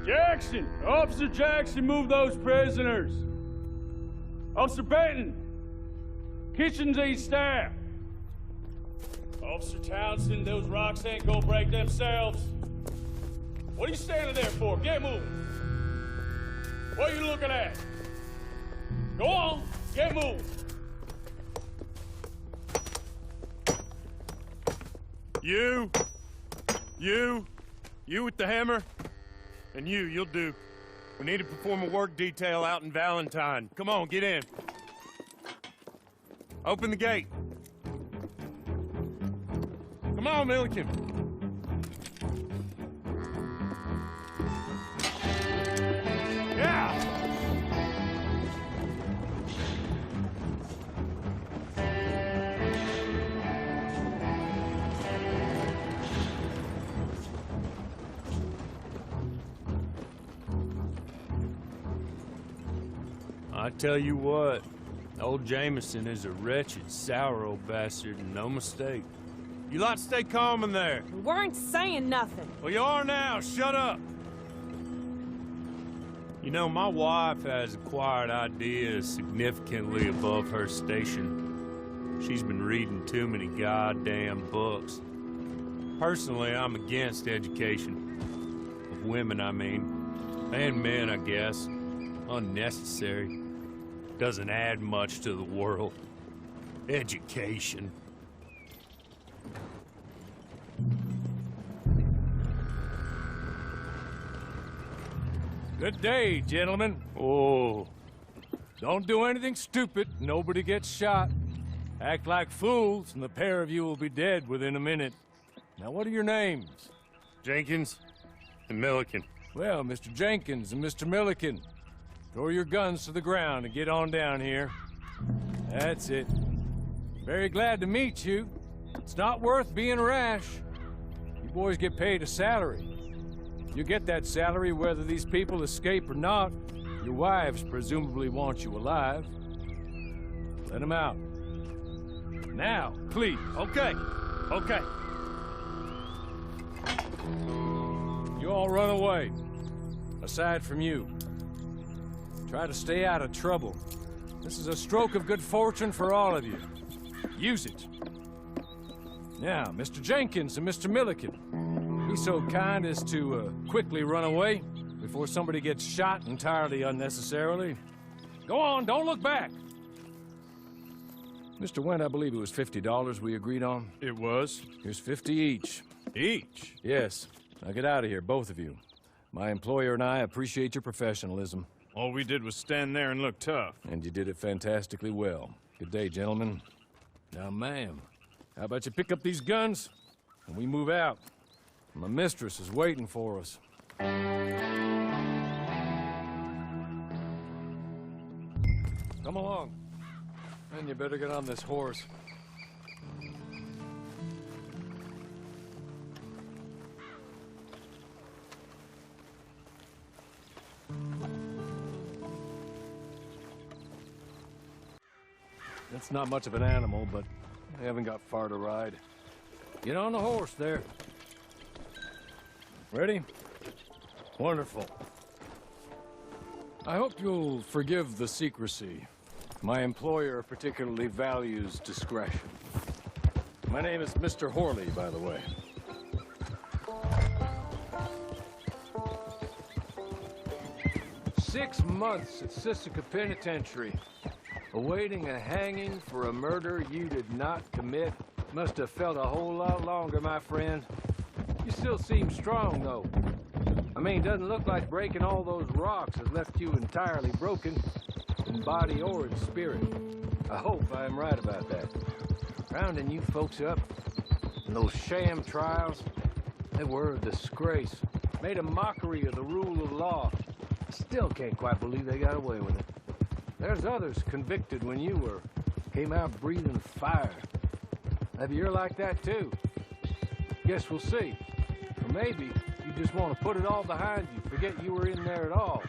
Jackson! Officer Jackson, move those prisoners! Officer Benton! Kitchens aid staff! Officer Townsend, those rocks ain't gonna break themselves. What are you standing there for? Get moving! What are you looking at? Go on, get moving! You with the hammer? And you'll do. We need to perform a work detail out in Valentine. Come on, get in. Open the gate. Come on, Milliken. Yeah! I tell you what, old Jameson is a wretched, sour old bastard, and no mistake. You lot stay calm in there. We weren't saying nothing. Well, you are now. Shut up. You know, my wife has acquired ideas significantly above her station. She's been reading too many goddamn books. Personally, I'm against education. Of women, I mean. And men, I guess. Unnecessary. Doesn't add much to the world. Education. Good day, gentlemen. Oh. Don't do anything stupid. Nobody gets shot. Act like fools, and the pair of you will be dead within a minute. Now, what are your names? Jenkins and Milliken. Well, Mr. Jenkins and Mr. Milliken, throw your guns to the ground and get on down here. That's it. Very glad to meet you. It's not worth being rash. You boys get paid a salary. You get that salary whether these people escape or not. Your wives presumably want you alive. Let them out. Now, please. Okay. You all run away. Aside from you. Try to stay out of trouble. This is a stroke of good fortune for all of you. Use it. Now, Mr. Jenkins and Mr. Milliken, be so kind as to quickly run away before somebody gets shot entirely unnecessarily. Go on, don't look back. Mr. Wendt, I believe it was $50 we agreed on. It was. Here's 50 each. Each? Yes. Now get out of here, both of you. My employer and I appreciate your professionalism. All we did was stand there and look tough. And you did it fantastically well. Good day, gentlemen. Now, ma'am, how about you pick up these guns and we move out? My mistress is waiting for us. Come along. And you better get on this horse. It's not much of an animal, but I haven't got far to ride. Get on the horse there. Ready? Wonderful. I hope you'll forgive the secrecy. My employer particularly values discretion. My name is Mr. Horley, by the way. "6 months at Sisika Penitentiary. Awaiting a hanging for a murder you did not commit. Must have felt a whole lot longer, my friend. You still seem strong, though. I mean, doesn't look like breaking all those rocks has left you entirely broken, in body or in spirit. I hope I am right about that. Rounding you folks up, and those sham trials, they were a disgrace. Made a mockery of the rule of law. I still can't quite believe they got away with it. There's others convicted when you were. Came out breathing fire. Maybe you're like that too. Guess we'll see. Or maybe you just want to put it all behind you, forget you were in there at all.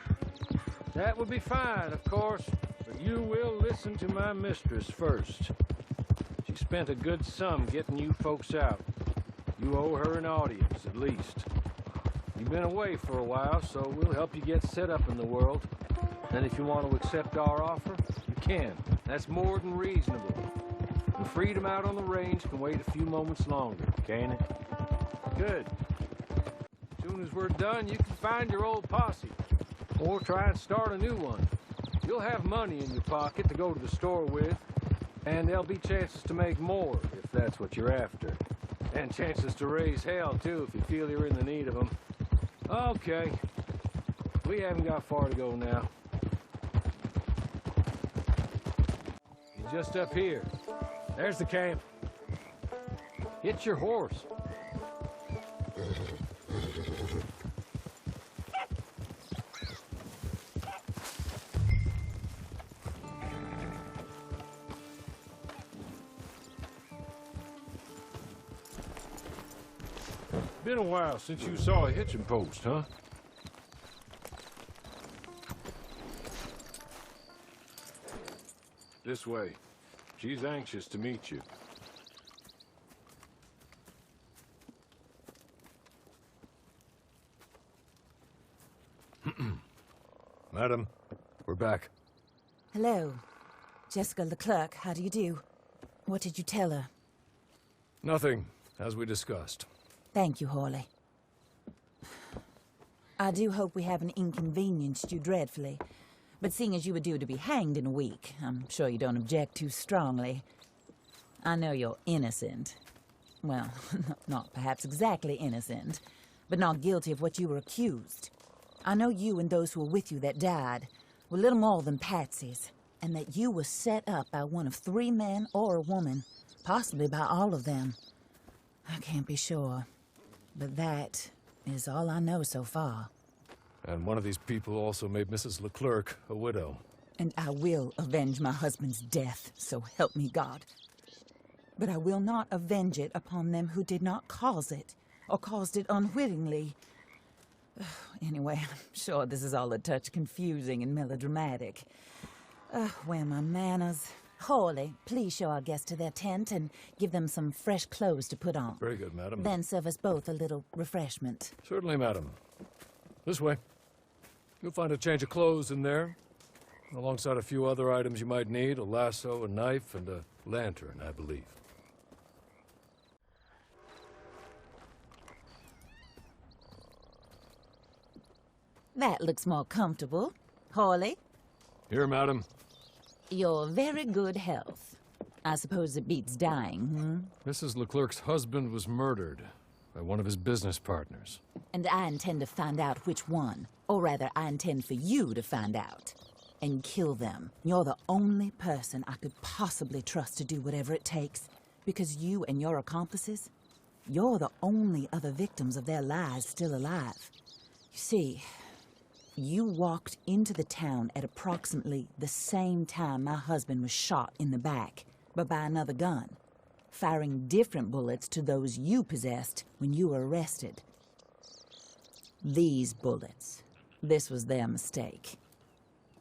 That would be fine, of course, but you will listen to my mistress first. She spent a good sum getting you folks out. You owe her an audience, at least. You've been away for a while, so we'll help you get set up in the world. And if you want to accept our offer, you can. That's more than reasonable. The freedom out on the range can wait a few moments longer, can't it? Good. As soon as we're done, you can find your old posse. Or try and start a new one. You'll have money in your pocket to go to the store with, and there'll be chances to make more, if that's what you're after. And chances to raise hell, too, if you feel you're in the need of them. Okay. We haven't got far to go now. You're just up here. There's the camp. Get your horse. Been a while since you saw a hitching post, huh? This way. She's anxious to meet you. Madam, we're back. Hello. Jessica Leclerc, how do you do? What did you tell her? Nothing, as we discussed. Thank you, Hawley. I do hope we haven't inconvenienced you dreadfully. But seeing as you were due to be hanged in a week, I'm sure you don't object too strongly. I know you're innocent. Well, not perhaps exactly innocent, but not guilty of what you were accused. I know you and those who were with you that died were little more than patsies, and that you were set up by one of 3 men or a woman, possibly by all of them. I can't be sure. But that is all I know so far. And one of these people also made Mrs. Leclerc a widow. And I will avenge my husband's death, so help me God. But I will not avenge it upon them who did not cause it, or caused it unwittingly. Anyway, I'm sure this is all a touch confusing and melodramatic. Where are my manners? Hawley, please show our guests to their tent and give them some fresh clothes to put on. Very good, madam. Then serve us both a little refreshment. Certainly, madam. This way. You'll find a change of clothes in there, alongside a few other items you might need, a lasso, a knife, and a lantern, I believe. That looks more comfortable. Hawley? Here, madam. Your very good health. I suppose it beats dying, Mrs. Leclerc's husband was murdered by one of his business partners. And I intend to find out which one. Or rather, I intend for you to find out. And kill them. You're the only person I could possibly trust to do whatever it takes. Because you and your accomplices, you're the only other victims of their lies still alive. You see, you walked into the town at approximately the same time my husband was shot in the back, but by another gun, firing different bullets to those you possessed when you were arrested. These bullets, this was their mistake.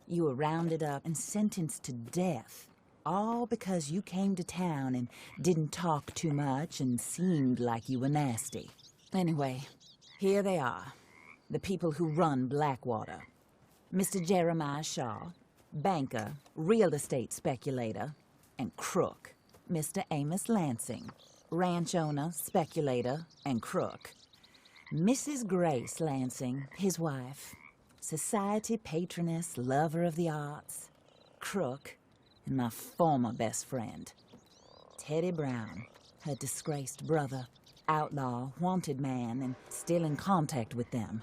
You were rounded up and sentenced to death, all because you came to town and didn't talk too much and seemed like you were nasty. Anyway, here they are. The people who run Blackwater. Mr. Jeremiah Shaw, banker, real estate speculator, and crook. Mr. Amos Lansing, ranch owner, speculator, and crook. Mrs. Grace Lansing, his wife, society patroness, lover of the arts, crook, and my former best friend. Teddy Brown, her disgraced brother, outlaw, wanted man, and still in contact with them.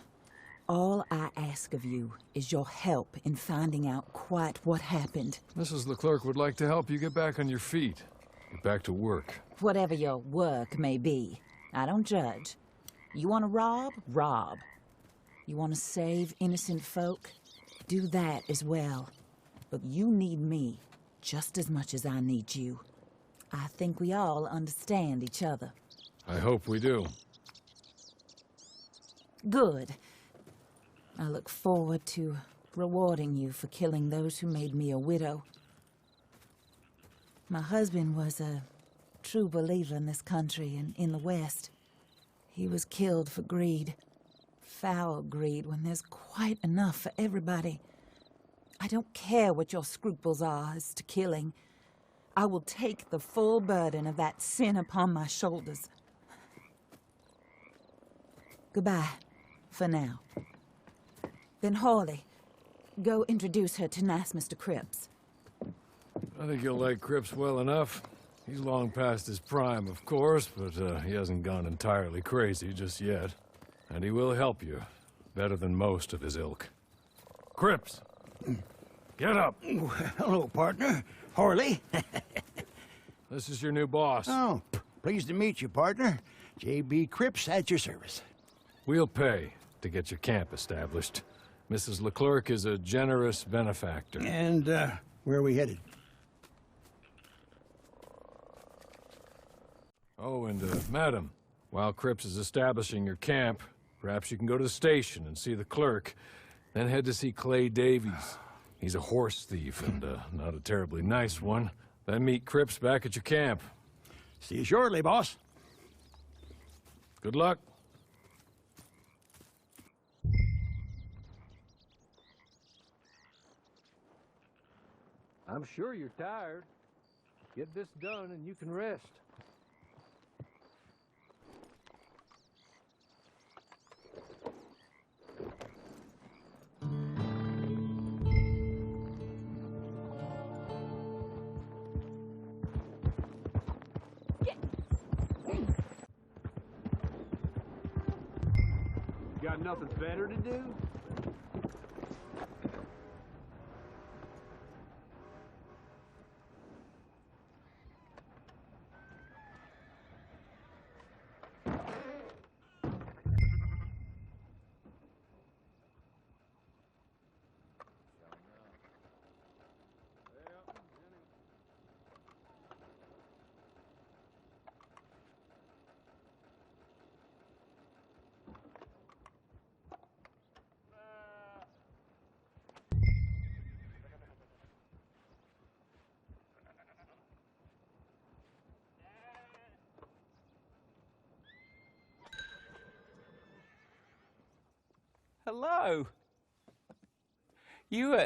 All I ask of you is your help in finding out quite what happened. Mrs. Leclerc would like to help you get back on your feet. Get back to work. Whatever your work may be, I don't judge. You want to rob? Rob. You want to save innocent folk? Do that as well. But you need me just as much as I need you. I think we all understand each other. I hope we do. Good. I look forward to rewarding you for killing those who made me a widow. My husband was a true believer in this country and in the West. He was killed for greed. Foul greed when there's quite enough for everybody. I don't care what your scruples are as to killing. I will take the full burden of that sin upon my shoulders. Goodbye, for now. Then Hawley, go introduce her to nice Mr. Cripps. I think you'll like Cripps well enough. He's long past his prime, of course, but he hasn't gone entirely crazy just yet. And he will help you, better than most of his ilk. Cripps! Get up! Hello, partner. Harley. This is your new boss. Oh, pleased to meet you, partner. J.B. Cripps at your service. We'll pay to get your camp established. Mrs. Leclerc is a generous benefactor. And, where are we headed? Oh, and, madam, while Cripps is establishing your camp, perhaps you can go to the station and see the clerk, then head to see Clay Davies. He's a horse thief and, not a terribly nice one. Then meet Cripps back at your camp. See you shortly, boss. Good luck. I'm sure you're tired. Get this done and you can rest. Got nothing better to do? Hello. You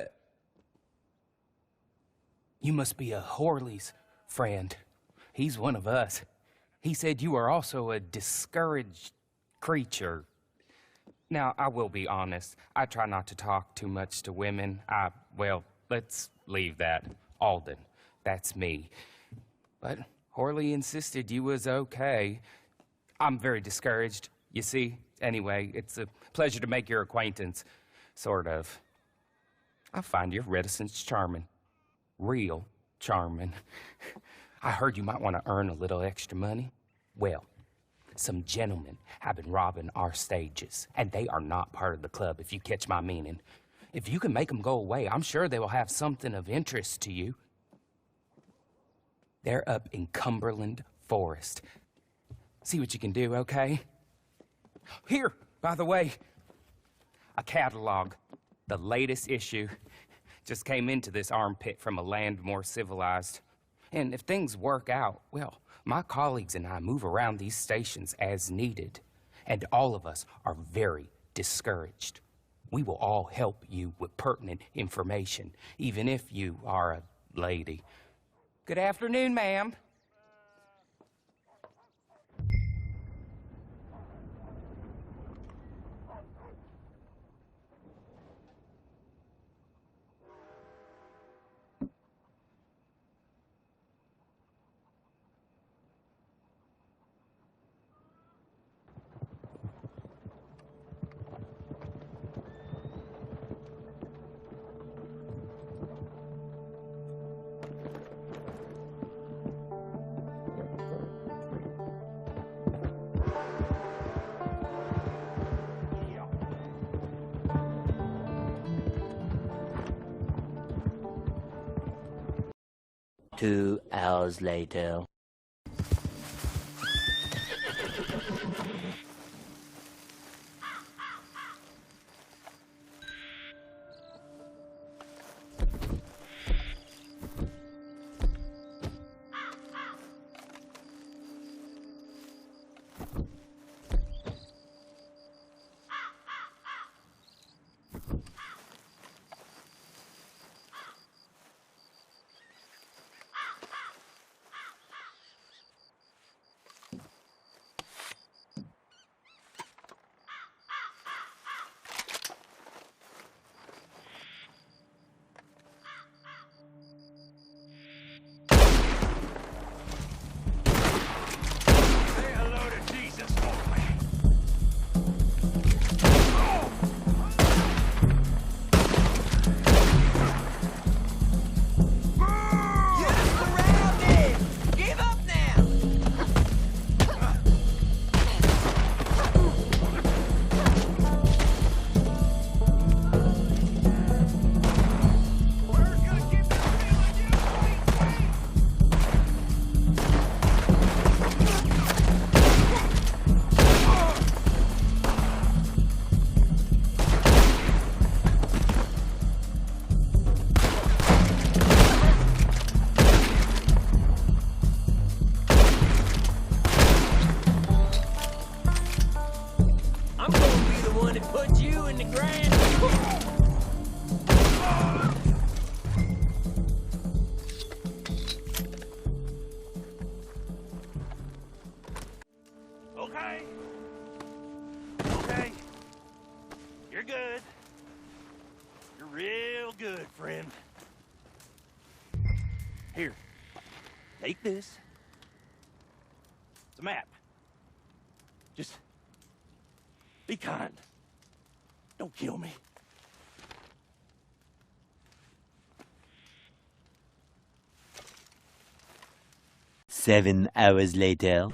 must be a Horley's friend. He's one of us. He said you are also a discouraged creature. Now, I will be honest. I try not to talk too much to women. Well, let's leave that. Alden, that's me. But Horley insisted you was okay. I'm very discouraged, you see. Anyway, it's a pleasure to make your acquaintance, sort of. I find your reticence charming. Real charming. I heard you might want to earn a little extra money. Well, some gentlemen have been robbing our stages, and they are not part of the club, if you catch my meaning. If you can make them go away, I'm sure they will have something of interest to you. They're up in Cumberland Forest. See what you can do, okay? Here, by the way, a catalog. The latest issue just came into this armpit from a land more civilized. And if things work out, well, my colleagues and I move around these stations as needed. And all of us are very discouraged. We will all help you with pertinent information, even if you are a lady. Good afternoon, ma'am. 2 hours later. Okay. You're good. You're real good, friend. Here. Take this. It's a map. Just be kind. Don't kill me. Seven hours later.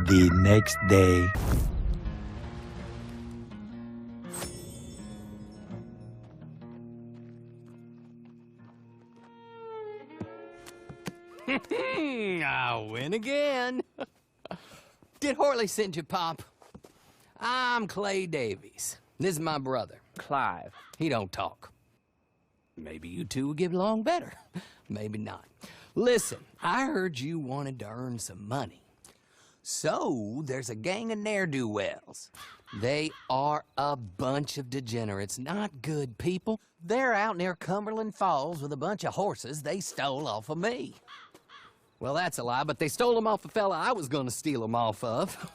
The next day. I win again. Did Horley send you, Pop? I'm Clay Davies. This is my brother, Clive. He don't talk. Maybe you two will get along better. Maybe not. Listen, I heard you wanted to earn some money. So, there's a gang of ne'er-do-wells. They are a bunch of degenerates, not good people. They're out near Cumberland Falls with a bunch of horses they stole off of me. Well, that's a lie, but they stole them off a fella I was gonna steal them off of.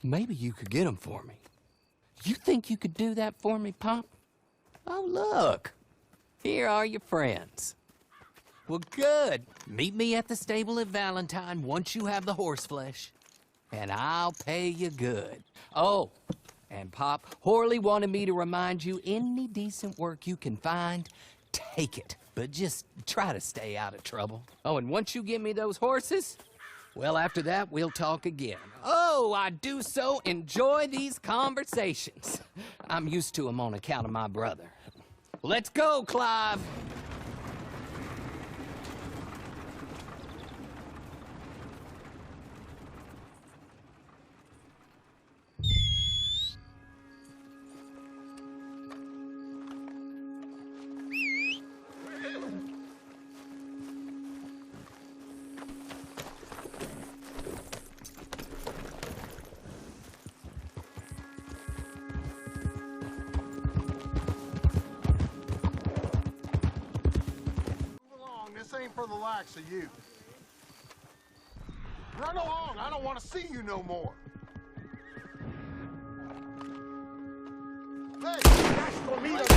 Maybe you could get them for me. You think you could do that for me, Pop? Oh, look. Here are your friends. Well, good. Meet me at the stable at Valentine once you have the horse flesh, and I'll pay you good. Oh, and Pop, Horley wanted me to remind you, any decent work you can find, take it. But just try to stay out of trouble. Oh, and once you give me those horses, well, after that, we'll talk again. Oh, I do so enjoy these conversations. I'm used to them on account of my brother. Let's go, Clive. This ain't for the likes of you. Run along, I don't want to see you no more. Hey, that's for me to...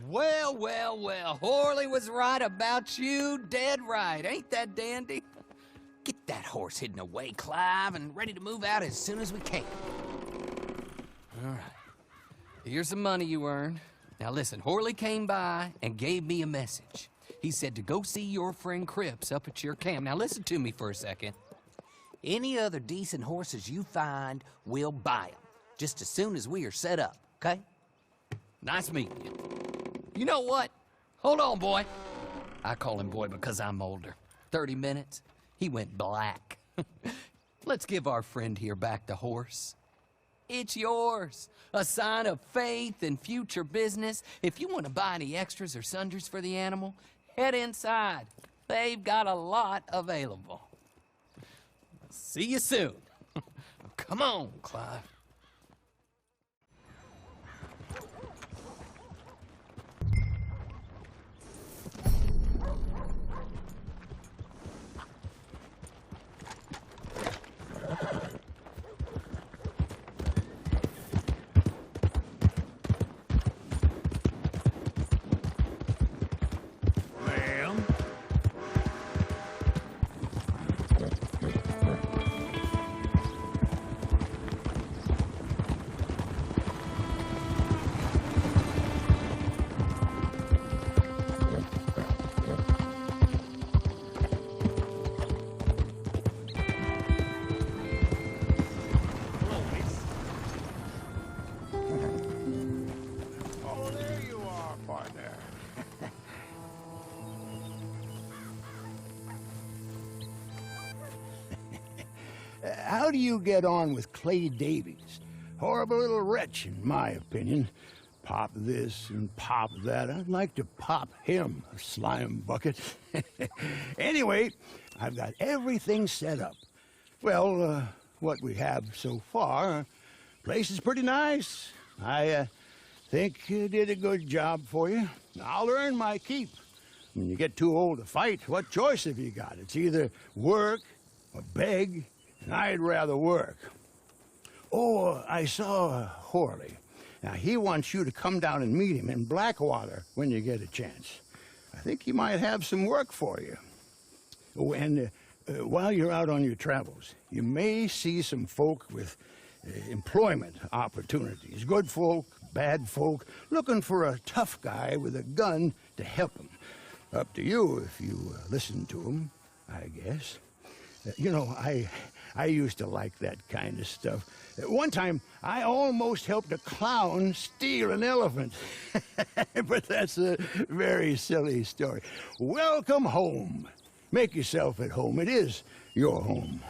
Well, well, well, Horley was right about you, dead right. Ain't that dandy? Get that horse hidden away, Clive, and ready to move out as soon as we can. All right. Here's the money you earned. Now listen, Horley came by and gave me a message. He said to go see your friend Cripps up at your camp. Now listen to me for a second. Any other decent horses you find, we'll buy them. Just as soon as we are set up, okay? Nice meeting you. You know what? Hold on, boy. I call him boy because I'm older. 30 minutes, he went black. Let's give our friend here back the horse. It's yours. A sign of faith and future business. If you want to buy any extras or sundries for the animal, head inside. They've got a lot available. See you soon. Come on, Clive. How do you get on with Clay Davies? Horrible little wretch, in my opinion. Pop this and pop that. I'd like to pop him, a slime bucket. Anyway, I've got everything set up. Well, what we have so far, place is pretty nice. I think you did a good job for you. I'll earn my keep. When you get too old to fight, what choice have you got? It's either work or beg, and I'd rather work. Oh, I saw Horley. Now, he wants you to come down and meet him in Blackwater when you get a chance. I think he might have some work for you. Oh, and while you're out on your travels, you may see some folk with employment opportunities. Good folk, bad folk, looking for a tough guy with a gun to help them. Up to you if you listen to them, I guess. You know, I used to like that kind of stuff. One time, I almost helped a clown steal an elephant. But that's a very silly story. Welcome home. Make yourself at home. It is your home.